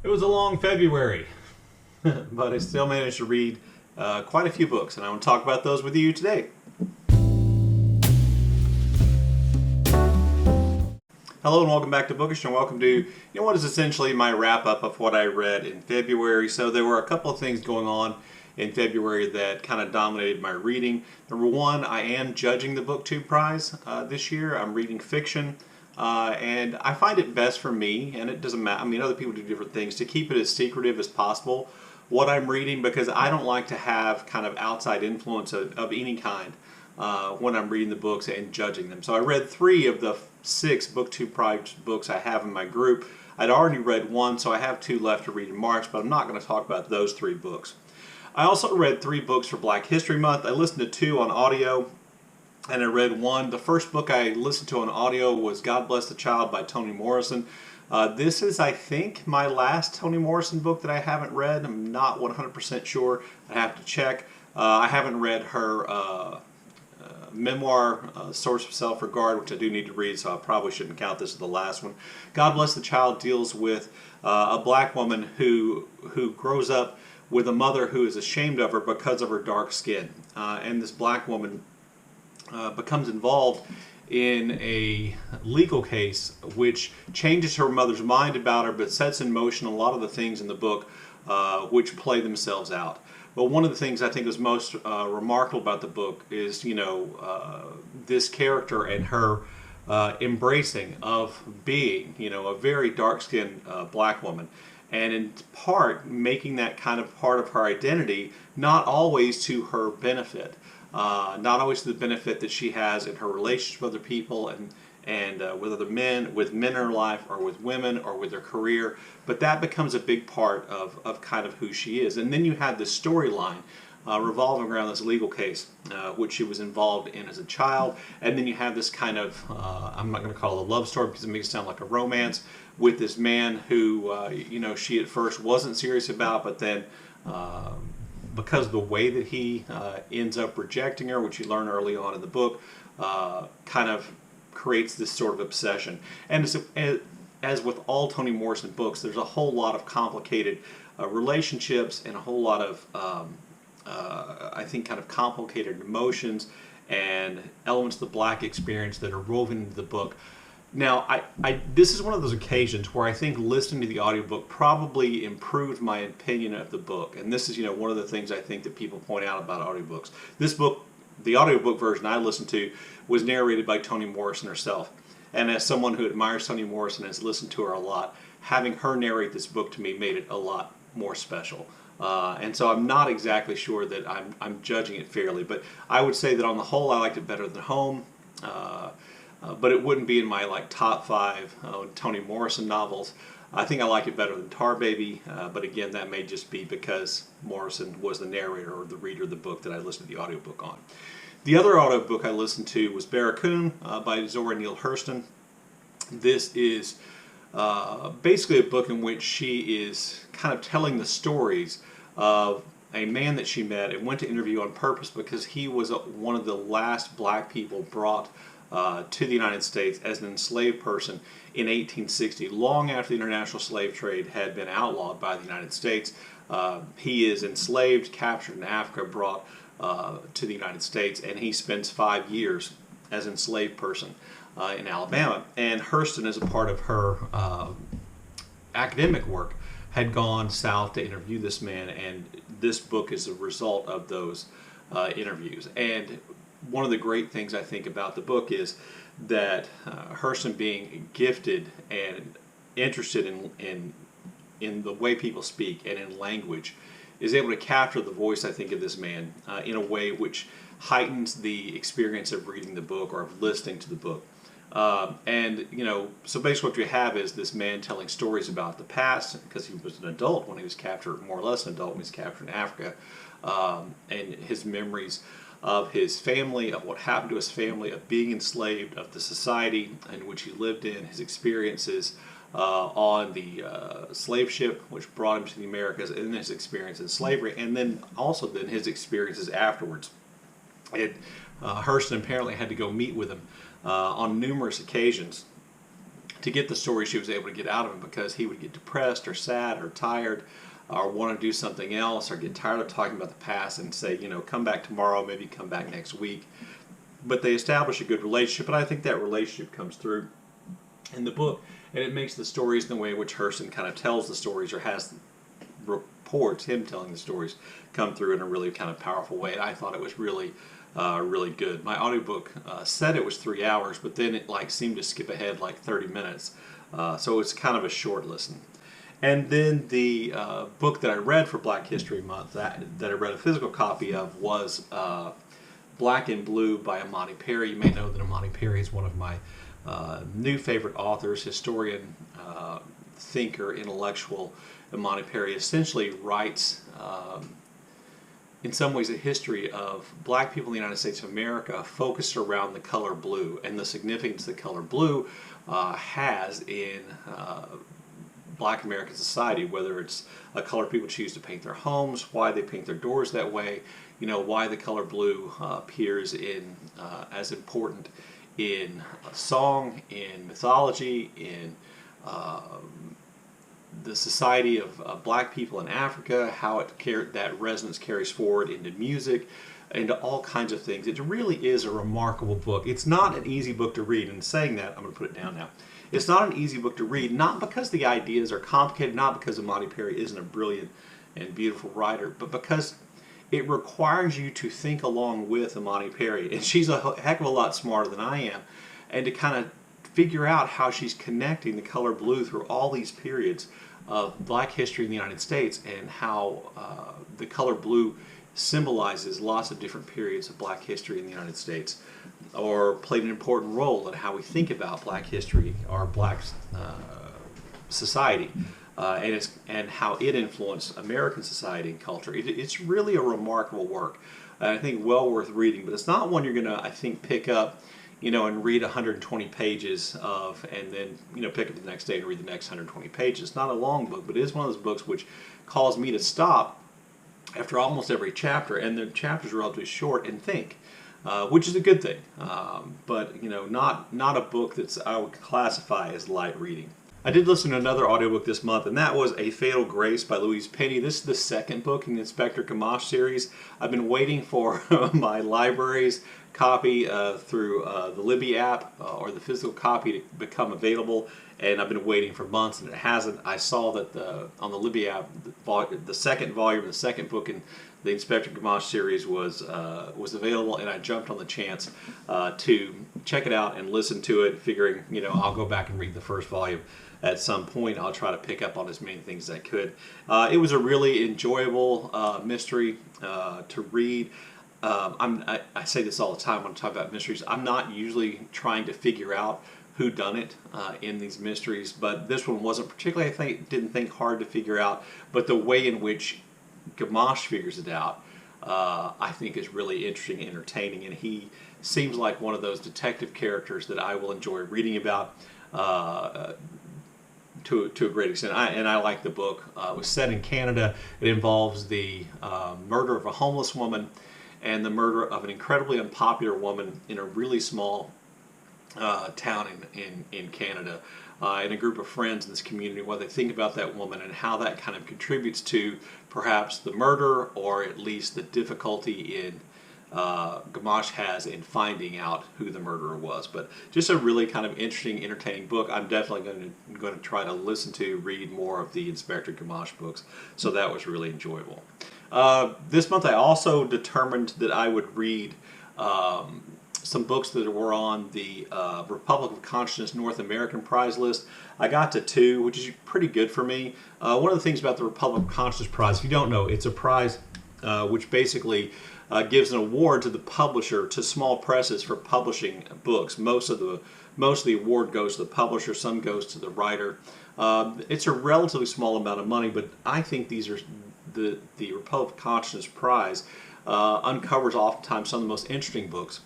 It was a long February, but I still managed to read quite a few books, and I want to talk about those with you today. Hello and welcome back to Bookish, and welcome to what is essentially my wrap-up of what I read in February. So there were a couple of things going on in February that kind of dominated my reading. Number one, I am judging the BookTube Prize this year. I'm reading fiction. And I find it best for me, and it doesn't matter, I mean other people do different things, to keep it as secretive as possible what I'm reading, because I don't like to have kind of outside influence of any kind when I'm reading the books and judging them. So I read 3 of the 6 BookTube Prize books I have in my group. I'd already read 1, so I have 2 left to read in March, but I'm not going to talk about those 3 books. I also read 3 books for Black History Month. I listened to 2 on audio, and I read 1. The first book I listened to on audio was God Bless the Child by Toni Morrison. This is, I think, my last Toni Morrison book that I haven't read. I'm not 100% sure. I have to check. I haven't read her memoir, Source of Self-Regard, which I do need to read, so I probably shouldn't count this as the last one. God Bless the Child deals with a black woman who grows up with a mother who is ashamed of her because of her dark skin. And this black woman becomes involved in a legal case which changes her mother's mind about her, but sets in motion a lot of the things in the book which play themselves out. But one of the things I think is most remarkable about the book is, this character and her embracing of being, a very dark-skinned black woman, and in part making that kind of part of her identity, not always to her benefit. Not always to the benefit that she has in her relationships with other people and with other men, with men in her life, or with women, or with her career. But that becomes a big part of kind of who she is. And then you have this storyline revolving around this legal case, which she was involved in as a child. And then you have this kind of, I'm not going to call it a love story because it makes it sound like a romance, with this man who, she at first wasn't serious about, but then because of the way that he ends up rejecting her, which you learn early on in the book, kind of creates this sort of obsession. And as with all Toni Morrison books, there's a whole lot of complicated relationships and a whole lot of, I think, kind of complicated emotions and elements of the black experience that are woven into the book. Now, this is one of those occasions where I think listening to the audiobook probably improved my opinion of the book. And this is, one of the things I think that people point out about audiobooks. This book, the audiobook version I listened to, was narrated by Toni Morrison herself. And as someone who admires Toni Morrison and has listened to her a lot, having her narrate this book to me made it a lot more special. And so I'm not exactly sure that I'm judging it fairly. But I would say that on the whole, I liked it better than Home. But it wouldn't be in my top 5 Toni Morrison novels. I think I like it better than Tar Baby, but again, that may just be because Morrison was the narrator or the reader of the book that I listened to the audiobook on. The other audiobook I listened to was Barracoon by Zora and Neal Hurston. This is basically a book in which she is kind of telling the stories of a man that she met and went to interview on purpose because he was one of the last black people brought to the United States as an enslaved person in 1860, long after the international slave trade had been outlawed by the United States. He is enslaved, captured in Africa, brought to the United States, and he spends 5 years as an enslaved person in Alabama. And Hurston, as a part of her academic work, had gone south to interview this man, and this book is a result of those interviews. And one of the great things I think about the book is that Hurston, being gifted and interested in the way people speak and in language, is able to capture the voice, I think, of this man in a way which heightens the experience of reading the book or of listening to the book. So basically what you have is this man telling stories about the past, because he was an adult when he was captured, more or less an adult when he was captured in Africa, and his memories of his family, of what happened to his family, of being enslaved, of the society in which he lived in, his experiences on the slave ship which brought him to the Americas, and his experience in slavery, and then also his experiences afterwards. Hurston apparently had to go meet with him on numerous occasions to get the story she was able to get out of him, because he would get depressed or sad or tired or want to do something else or get tired of talking about the past and say, you know, come back tomorrow, maybe come back next week. But they establish a good relationship, and I think that relationship comes through in the book, and it makes the stories in the way in which Hurston kind of tells the stories or has reports, him telling the stories, come through in a really kind of powerful way. And I thought it was really really good. My audiobook said it was 3 hours, but then it like seemed to skip ahead like 30 minutes. So it's kind of a short listen. And then the book that I read for Black History Month, that I read a physical copy of, was Black and Blue by Imani Perry. You may know that Imani Perry is one of my new favorite authors, historian, thinker, intellectual. Imani Perry essentially writes, in some ways, a history of black people in the United States of America focused around the color blue and the significance the color blue has in black American society, whether it's a color people choose to paint their homes, why they paint their doors that way, you know, why the color blue appears in as important in song, in mythology, in the society of black people in Africa, how that resonance carries forward into music, into all kinds of things. It really is a remarkable book. It's not an easy book to read, and saying that, I'm going to put it down now. It's not an easy book to read, not because the ideas are complicated, not because Imani Perry isn't a brilliant and beautiful writer, but because it requires you to think along with Imani Perry, and she's a heck of a lot smarter than I am, and to kind of figure out how she's connecting the color blue through all these periods of black history in the United States, and how the color blue symbolizes lots of different periods of black history in the United States, or played an important role in how we think about black history or black society, and how it influenced American society and culture. It's really a remarkable work, and I think well worth reading, but it's not one you're going to, I think, pick up, you know, and read 120 pages of, and then, you know, pick up the next day and read the next 120 pages. It's not a long book, but it is one of those books which calls me to stop after almost every chapter, and the chapters are relatively short, and think, which is a good thing. But, you know, not a book that's I would classify as light reading. I did listen to another audiobook this month, and that was A Fatal Grace by Louise. This is the second book in the Inspector Gamache series. I've been waiting for my library's copy through the Libby app or the physical copy to become available, and I've been waiting for months, and it hasn't. I saw that on the Libby app, the second volume, the second book in the Inspector Gamache series was available, and I jumped on the chance to check it out and listen to it, figuring, you know, I'll go back and read the first volume at some point. I'll try to pick up on as many things as I could. It was a really enjoyable mystery to read. I say this all the time when I talk about mysteries. I'm not usually trying to figure out who done it in these mysteries, but this one wasn't particularly, didn't think hard to figure out, but the way in which Gamache figures it out, I think is really interesting and entertaining, and he seems like one of those detective characters that I will enjoy reading about to a great extent. I like the book. It was set in Canada. It involves the murder of a homeless woman and the murder of an incredibly unpopular woman in a really small town in Canada, and a group of friends in this community, what they think about that woman and how that kind of contributes to perhaps the murder, or at least the difficulty in Gamache has in finding out who the murderer was. But just a really kind of interesting, entertaining book. I'm definitely going to try to read more of the Inspector Gamache books. So that was really enjoyable. This month I also determined that I would read some books that were on the Republic of Consciousness North American prize list. I got to 2, which is pretty good for me. One of the things about the Republic of Consciousness prize, if you don't know, it's a prize which basically gives an award to the publisher, to small presses for publishing books. Most of the award goes to the publisher, some goes to the writer. It's a relatively small amount of money, but I think these are the Republic of Consciousness prize uncovers oftentimes some of the most interesting books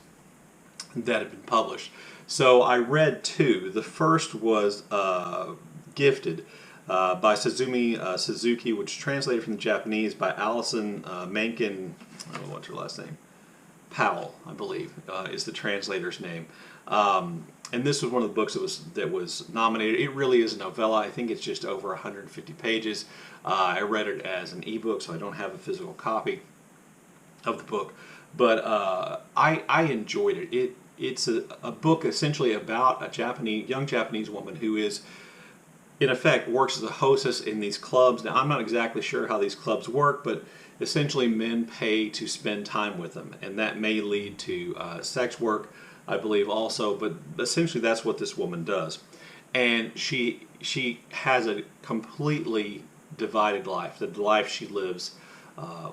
that have been published. So I read 2. The first was Gifted by Suzuki, which is translated from the Japanese by Allison Menken. What's her last name? Powell, I believe, is the translator's name. and this was one of the books that was nominated. It really is a novella. I think it's just over 150 pages. I read it as an ebook, so I don't have a physical copy of the book, but I enjoyed it. It's a book essentially about a young Japanese woman who is, in effect, works as a hostess in these clubs. Now, I'm not exactly sure how these clubs work, but essentially men pay to spend time with them, and that may lead to sex work, I believe, also. But essentially, that's what this woman does, and she has a completely divided life. The life she lives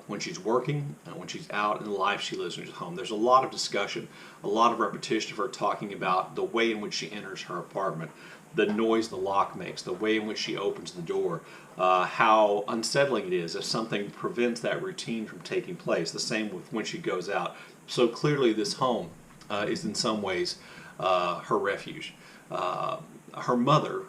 when she's working, when she's out, and the life she lives when she's home. There's a lot of discussion, a lot of repetition of her talking about the way in which she enters her apartment, the noise the lock makes, the way in which she opens the door, how unsettling it is if something prevents that routine from taking place. The same with when she goes out. So clearly this home is in some ways her refuge. Her mother,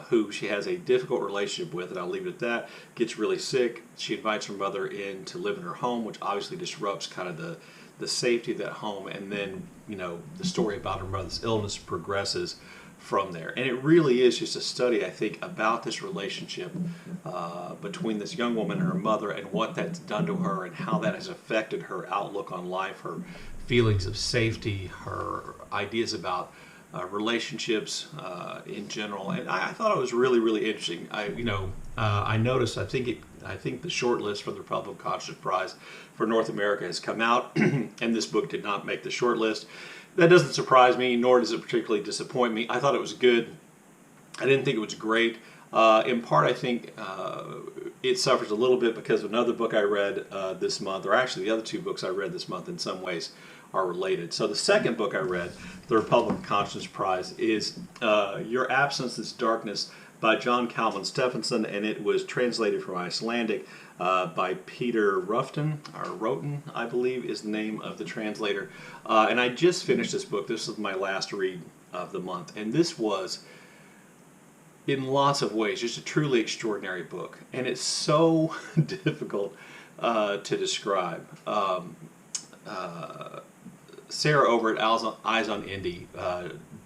who she has a difficult relationship with, and I'll leave it at that, gets really sick. She invites her mother in to live in her home, which obviously disrupts kind of the safety of that home. And then, the story about her mother's illness progresses from there. And it really is just a study, I think, about this relationship between this young woman and her mother, and what that's done to her, and how that has affected her outlook on life, her feelings of safety, her ideas about relationships in general. And I thought it was really, really interesting. I noticed. I think the shortlist for the Republican Conscience Prize for North America has come out, and this book did not make the shortlist. That doesn't surprise me, nor does it particularly disappoint me. I thought it was good. I didn't think it was great. In part, I think it suffers a little bit because of another book I read this month, or actually the other two books I read this month in some ways are related. So the second book I read, the Republican Conscience Prize, is Your Absence is Darkness by John Kalman Steffansson, and it was translated from Icelandic by Peter Ruffton, or Roten, I believe is the name of the translator. And I just finished this book. This was my last read of the month, and this was, in lots of ways, just a truly extraordinary book. And it's so difficult to describe. Sarah over at Eyes on Indie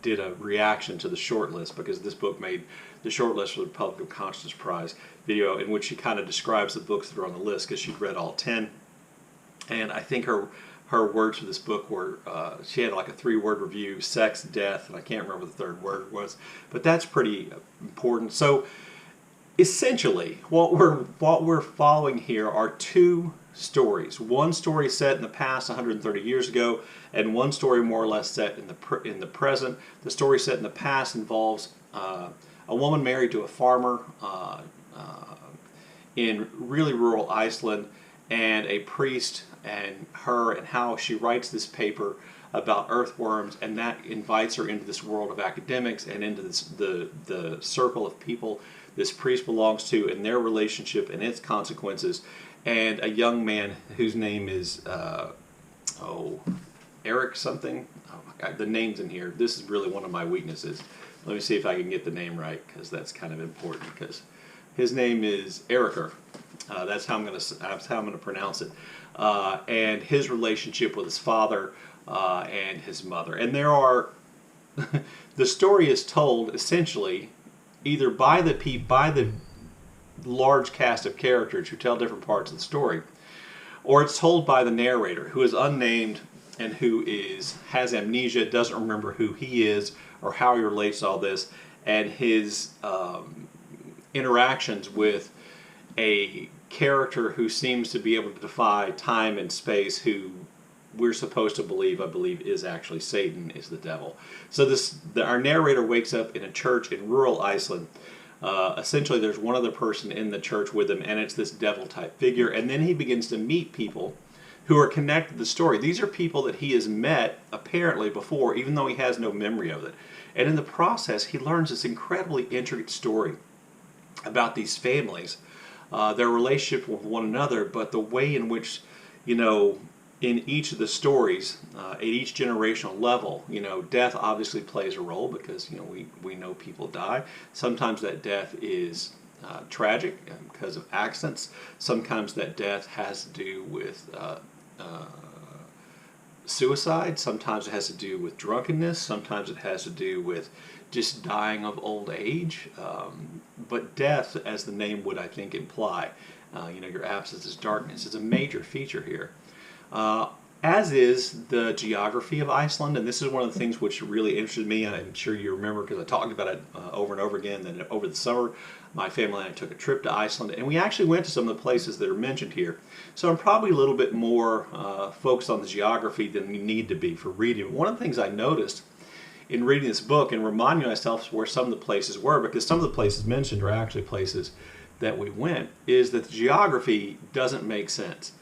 did a reaction to the shortlist, because this book made the shortlist for the Republican Conscience Prize video, in which she kind of describes the books that are on the list, because she'd read all 10. And I think her words for this book were, she had like a 3-word review: sex, death, and I can't remember what the third word was, but that's pretty important. So essentially, what we're following here are two stories. One story set in the past 130 years ago, and one story more or less set in the present. The story set in the past involves a woman married to a farmer in really rural Iceland, and a priest, and her, and how she writes this paper about earthworms, and that invites her into this world of academics and into the circle of people this priest belongs to, and their relationship and its consequences. And a young man whose name is Eric something. Oh my God, the name's in here. This is really one of my weaknesses. Let me see if I can get the name right, because that's kind of important. Because his name is Eriker. That's how I'm going to pronounce it. And his relationship with his father and his mother. And there are the story is told essentially either by the large cast of characters who tell different parts of the story, or it's told by the narrator, who is unnamed and who has amnesia, doesn't remember who he is or how he relates to all this, and his interactions with a character who seems to be able to defy time and space, who we're supposed to believe, I believe, is actually Satan, is the devil. So our narrator wakes up in a church in rural Iceland. Essentially, there's one other person in the church with him, and it's this devil-type figure. And then he begins to meet people who are connected to the story. These are people that he has met, apparently, before, even though he has no memory of it. And in the process, he learns this incredibly intricate story about these families, their relationship with one another, but the way in which, in each of the stories, at each generational level, death obviously plays a role, because we know people die. Sometimes that death is tragic because of accidents. Sometimes that death has to do with suicide, sometimes it has to do with drunkenness, sometimes it has to do with just dying of old age. But death, as the name would, I think, imply, your absence is darkness, is a major feature here. As is the geography of Iceland, and this is one of the things which really interested me. I'm sure you remember because I talked about it over and over again. That over the summer, my family and I took a trip to Iceland, and we actually went to some of the places that are mentioned here. So I'm probably a little bit more focused on the geography than you need to be for reading. One of the things I noticed in reading this book and reminding myself where some of the places were, because some of the places mentioned are actually places that we went, is that the geography doesn't make sense.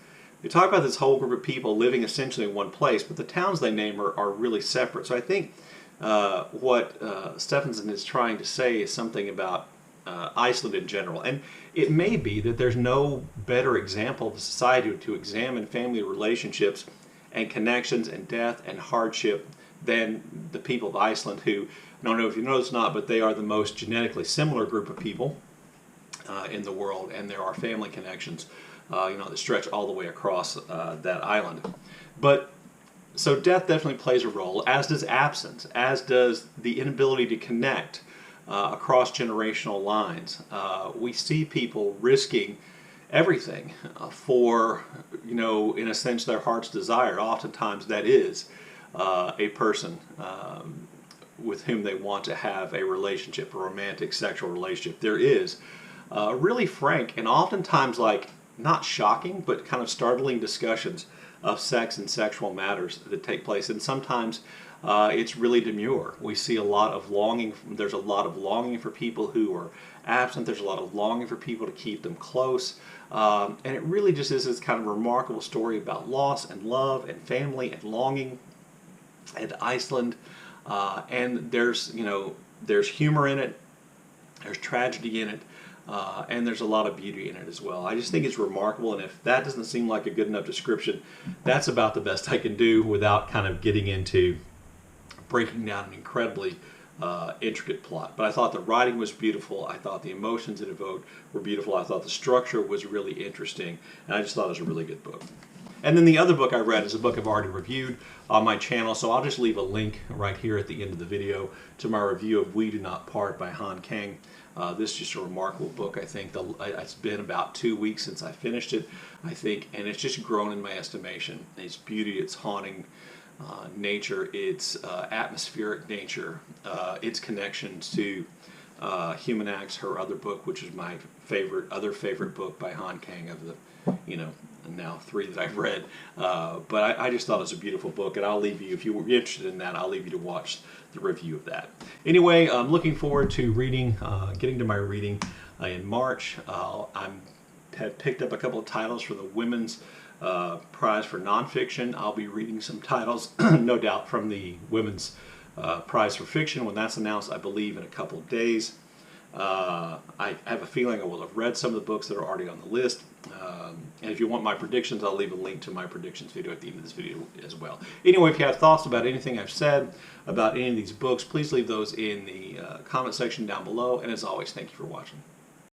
They talk about this whole group of people living essentially in one place, but the towns they name are really separate. So I think what Steffansson is trying to say is something about Iceland in general. And it may be that there's no better example of a society to examine family relationships and connections and death and hardship than the people of Iceland, who, I don't know if you know this or not, but they are the most genetically similar group of people in the world, and there are family connections that stretch all the way across that island. But so death definitely plays a role, as does absence, as does the inability to connect across generational lines. We see people risking everything for, in a sense, their heart's desire. Oftentimes that is a person with whom they want to have a relationship, a romantic sexual relationship. There is really frank and oftentimes not shocking, but kind of startling discussions of sex and sexual matters that take place. And sometimes it's really demure. We see a lot of longing. There's a lot of longing for people who are absent. There's a lot of longing for people to keep them close. And it really just is this kind of remarkable story about loss and love and family and longing and Iceland. And there's humor in it. There's tragedy in it. And there's a lot of beauty in it as well. I just think it's remarkable, and if that doesn't seem like a good enough description, that's about the best I can do without kind of getting into breaking down an incredibly intricate plot. But I thought the writing was beautiful. I thought the emotions it evoked were beautiful. I thought the structure was really interesting, and I just thought it was a really good book. And then the other book I read is a book I've already reviewed on my channel, so I'll just leave a link right here at the end of the video to my review of We Do Not Part by Han Kang. This is just a remarkable book. I think it's been about 2 weeks since I finished it, I think, and it's just grown in my estimation. Its beauty, its haunting nature, its atmospheric nature, its connections to Human Acts, her other book, which is my other favorite book by Han Kang of the, now 3 that I've read. But I just thought it was a beautiful book, and I'll leave you, if you were interested in that, I'll leave you to watch the review of that. Anyway, I'm looking forward to reading, getting to my reading in March. I have picked up a couple of titles for the Women's Prize for Nonfiction. I'll be reading some titles, no doubt, from the Women's Prize for Fiction when that's announced, I believe, in a couple of days. I have a feeling I will have read some of the books that are already on the list. And if you want my predictions, I'll leave a link to my predictions video at the end of this video as well. Anyway, if you have thoughts about anything I've said about any of these books, please leave those in the comment section down below. And as always, thank you for watching.